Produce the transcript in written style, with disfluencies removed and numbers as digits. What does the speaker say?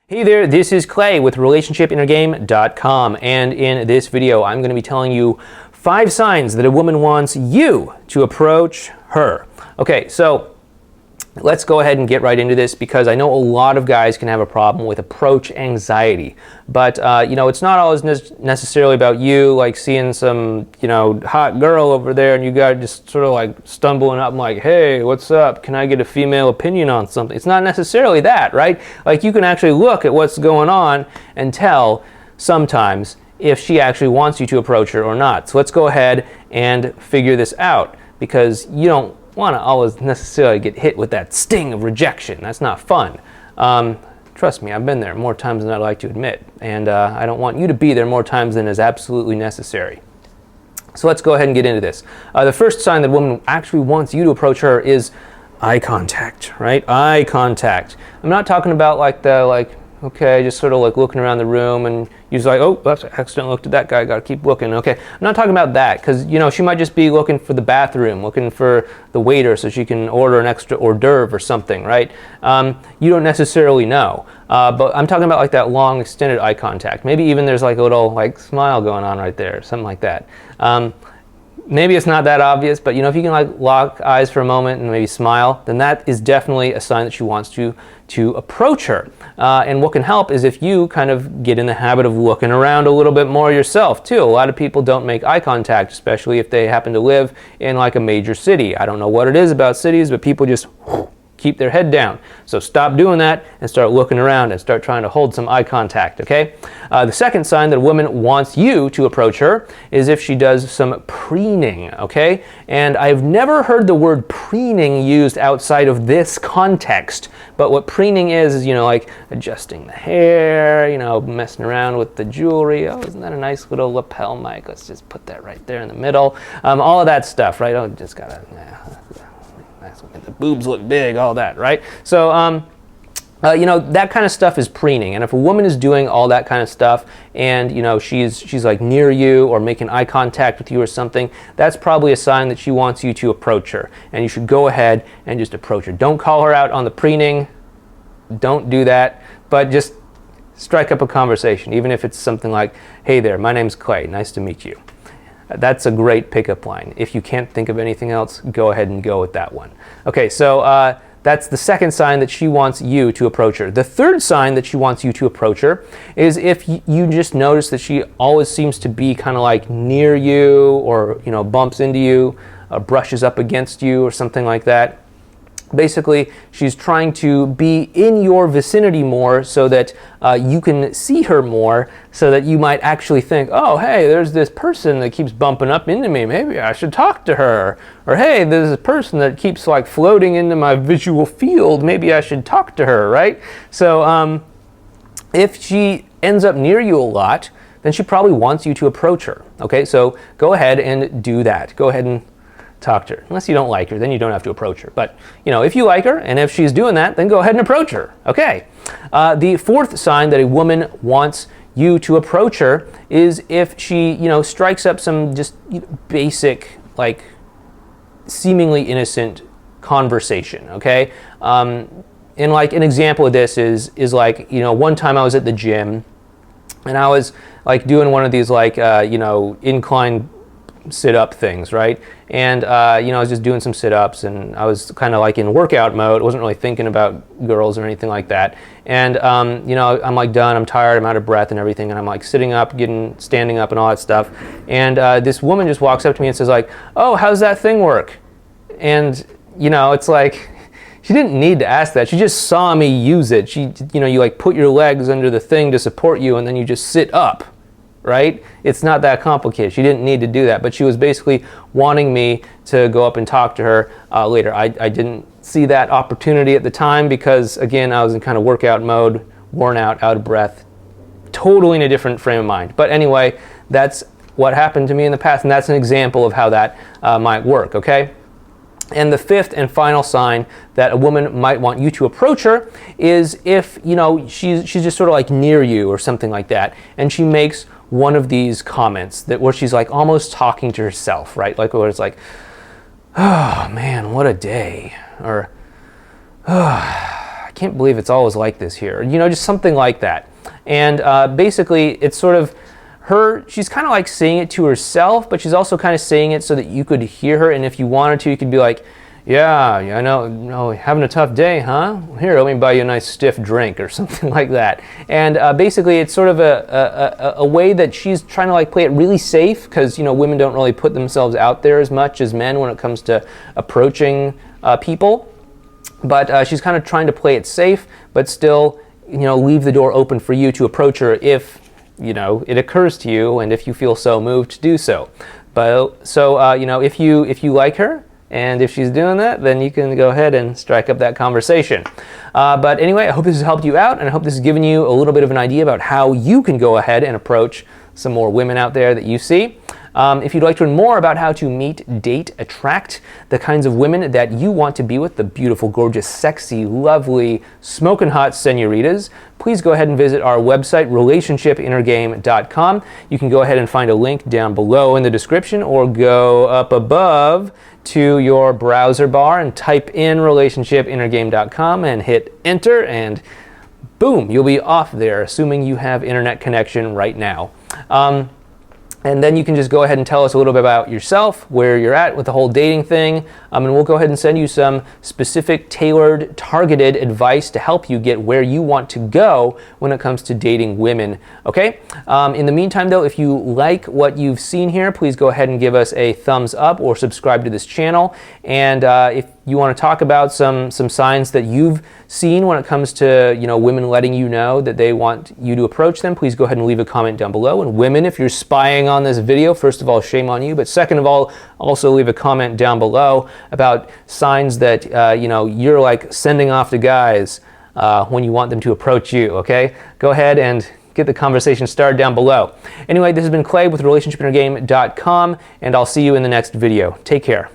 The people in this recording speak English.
Hey there, this is Clay with RelationshipInnerGame.com, and in this video I'm going to be telling you 5 signs that a woman wants you to approach her. Okay, so let's go ahead and get right into this because I know a lot of guys can have a problem with approach anxiety. But, it's not always necessarily about you, like seeing some, hot girl over there and you guys just sort of like stumbling up and like, hey, what's up? Can I get a female opinion on something? It's not necessarily that, right? Like you can actually look at what's going on and tell sometimes if she actually wants you to approach her or not. So let's go ahead and figure this out because you don't want to always necessarily get hit with that sting of rejection. That's not fun. Trust me, I've been there more times than I'd like to admit, and I don't want you to be there more times than is absolutely necessary. So let's go ahead and get into this. The first sign that a woman actually wants you to approach her is eye contact, right? Eye contact. I'm not talking about okay, just sort of like looking around the room and you're like, oh, that's I accidentally looked at that guy, gotta keep looking. Okay, I'm not talking about that because, she might just be looking for the bathroom, looking for the waiter so she can order an extra hors d'oeuvre or something, right? You don't necessarily know. But I'm talking about like that long extended eye contact. Maybe even there's like a little like smile going on right there, something like that. Maybe it's not that obvious, but if you can like lock eyes for a moment and maybe smile, then that is definitely a sign that she wants to approach her. And what can help is if you kind of get in the habit of looking around a little bit more yourself too. A lot of people don't make eye contact, especially if they happen to live in like a major city. I don't know what it is about cities, but people just keep their head down. So stop doing that and start looking around and start trying to hold some eye contact, okay? The second sign that a woman wants you to approach her is if she does some preening, okay? And I've never heard the word preening used outside of this context, but what preening is like adjusting the hair, messing around with the jewelry. Oh, isn't that a nice little lapel mic? Let's just put that right there in the middle. All of that stuff, right? Oh, just gotta... the boobs look big, all that, right? So, that kind of stuff is preening. And if a woman is doing all that kind of stuff and, she's like near you or making eye contact with you or something, that's probably a sign that she wants you to approach her. And you should go ahead and just approach her. Don't call her out on the preening. Don't do that. But just strike up a conversation, even if it's something like, hey there, my name's Clay. Nice to meet you. That's a great pickup line. If you can't think of anything else, go ahead and go with that one. Okay, so that's the second sign that she wants you to approach her. The third sign that she wants you to approach her is if you just notice that she always seems to be kind of like near you or, bumps into you, brushes up against you or something like that. Basically, she's trying to be in your vicinity more so that you can see her more so that you might actually think, oh, hey, there's this person that keeps bumping up into me. Maybe I should talk to her. Or, hey, there's a person that keeps like floating into my visual field. Maybe I should talk to her, right? So if she ends up near you a lot, then she probably wants you to approach her. Okay, so go ahead and do that. Go ahead and talk to her. Unless you don't like her, then you don't have to approach her. But, if you like her and if she's doing that, then go ahead and approach her. Okay. The fourth sign that a woman wants you to approach her is if she, strikes up some just basic, like, seemingly innocent conversation, okay? And, like, an example of this is like, one time I was at the gym and I was, like, doing one of these, like, incline sit-up things, right? And I was just doing some sit-ups and I was kind of like in workout mode. I wasn't really thinking about girls or anything like that. And I'm like done, I'm tired, I'm out of breath and everything, and I'm like sitting up, standing up and all that stuff. And this woman just walks up to me and says like, oh, how's that thing work? And it's like, she didn't need to ask that. She just saw me use it. She, you like put your legs under the thing to support you and then you just sit up. Right? It's not that complicated. She didn't need to do that, but she was basically wanting me to go up and talk to her later. I didn't see that opportunity at the time because, again, I was in kind of workout mode, worn out, out of breath, totally in a different frame of mind. But anyway, that's what happened to me in the past, and that's an example of how that might work, okay? And the fifth and final sign that a woman might want you to approach her is if, she's just sort of like near you or something like that, and she makes one of these comments where she's like almost talking to herself, right? Like where it's like, oh man, what a day. Or, oh, I can't believe it's always like this here. You know, just something like that. And basically, it's sort of she's kind of like saying it to herself, but she's also kind of saying it so that you could hear her. And if you wanted to, you could be like, yeah, I know, having a tough day, huh? Here, let me buy you a nice stiff drink or something like that. And basically, it's sort of a way that she's trying to like play it really safe, because, you know, women don't really put themselves out there as much as men when it comes to approaching people. But she's kind of trying to play it safe, but still, you know, leave the door open for you to approach her if, you know, it occurs to you and if you feel so moved to do so. But so, you know, if you like her, and if she's doing that, then you can go ahead and strike up that conversation. But anyway, I hope this has helped you out, and I hope this has given you a little bit of an idea about how you can go ahead and approach some more women out there that you see. If you'd like to learn more about how to meet, date, attract the kinds of women that you want to be with, the beautiful, gorgeous, sexy, lovely, smoking hot senoritas, please go ahead and visit our website, relationshipinnergame.com. You can go ahead and find a link down below in the description, or go up above to your browser bar and type in relationshipinnergame.com and hit enter, and boom, you'll be off there, assuming you have internet connection right now. And then you can just go ahead and tell us a little bit about yourself, where you're at with the whole dating thing, and we'll go ahead and send you some specific, tailored, targeted advice to help you get where you want to go when it comes to dating women, okay? In the meantime, though, if you like what you've seen here, please go ahead and give us a thumbs up or subscribe to this channel. And if you want to talk about some signs that you've seen when it comes to, you know, women letting you know that they want you to approach them, please go ahead and leave a comment down below. And women, if you're spying on this video, first of all, shame on you. But second of all, also leave a comment down below about signs that, you know, you're like sending off to guys when you want them to approach you, okay? Go ahead and get the conversation started down below. Anyway, this has been Clay with relationshipinnergame.com, and I'll see you in the next video. Take care.